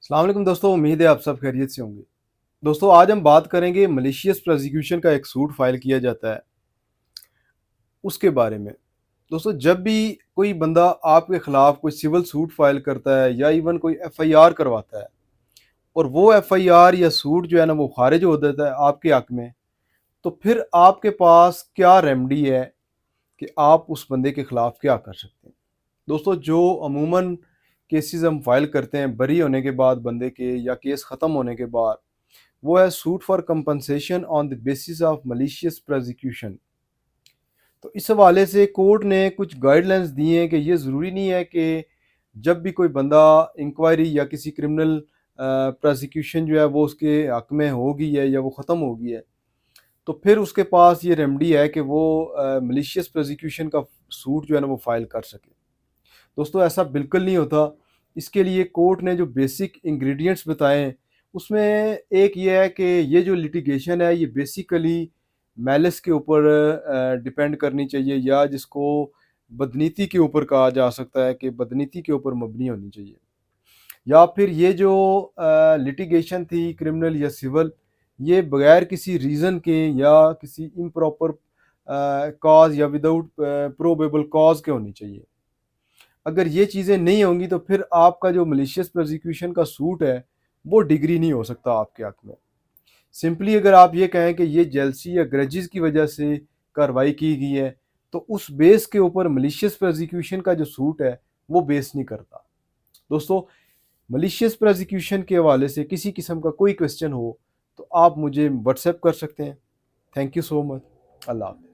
السلام علیکم دوستوں، امید ہے آپ سب خیریت سے ہوں گے۔ دوستوں آج ہم بات کریں گے ملیشیس پروزیکیوشن کا ایک سوٹ فائل کیا جاتا ہے اس کے بارے میں۔ دوستوں جب بھی کوئی بندہ آپ کے خلاف کوئی سول سوٹ فائل کرتا ہے یا ایون کوئی ایف آئی آر کرواتا ہے اور وہ ایف آئی آر یا سوٹ جو ہے نا وہ خارج ہو جاتا ہے آپ کے حق میں، تو پھر آپ کے پاس کیا ریمیڈی ہے کہ آپ اس بندے کے خلاف کیا کر سکتے ہیں۔ دوستوں جو عموماً کیسز ہم فائل کرتے ہیں بری ہونے کے بعد بندے کے یا کیس ختم ہونے کے بعد، وہ ہے suit for compensation on the basis of malicious prosecution. تو اس حوالے سے کورٹ نے کچھ گائیڈ لائنس دی ہیں کہ یہ ضروری نہیں ہے کہ جب بھی کوئی بندہ انکوائری یا کسی کرمنل پروزیکیوشن جو ہے وہ اس کے حق میں ہوگی ہے یا وہ ختم ہوگی ہے تو پھر اس کے پاس یہ ریمیڈی ہے کہ وہ ملیشیس پروزیکیوشن کا سوٹ جو ہے نا وہ فائل کر سکے۔ دوستو ایسا بالکل نہیں ہوتا۔ اس کے لیے کورٹ نے جو بیسک انگریڈینٹس بتائے ہیں اس میں ایک یہ ہے کہ یہ جو لٹیگیشن ہے یہ بیسیکلی میلس کے اوپر ڈیپینڈ کرنی چاہیے، یا جس کو بدنیتی کے اوپر کہا جا سکتا ہے کہ بدنیتی کے اوپر مبنی ہونی چاہیے، یا پھر یہ جو لٹیگیشن تھی کرمنل یا سول، یہ بغیر کسی ریزن کے یا کسی امپراپر کاز یا وداؤٹ پروبیبل کاز کے ہونی چاہیے۔ اگر یہ چیزیں نہیں ہوں گی تو پھر آپ کا جو ملیشیس پروزیکیوشن کا سوٹ ہے وہ ڈگری نہیں ہو سکتا آپ کے حق میں۔ سمپلی اگر آپ یہ کہیں کہ یہ جیلسی یا گرجز کی وجہ سے کارروائی کی گئی ہے تو اس بیس کے اوپر ملیشیس پروزیکیوشن کا جو سوٹ ہے وہ بیس نہیں کرتا۔ دوستو ملیشیس پروزیکیوشن کے حوالے سے کسی قسم کا کوئی کویسچن ہو تو آپ مجھے واٹس ایپ کر سکتے ہیں۔ تھینک یو سو مچ۔ اللہ حافظ۔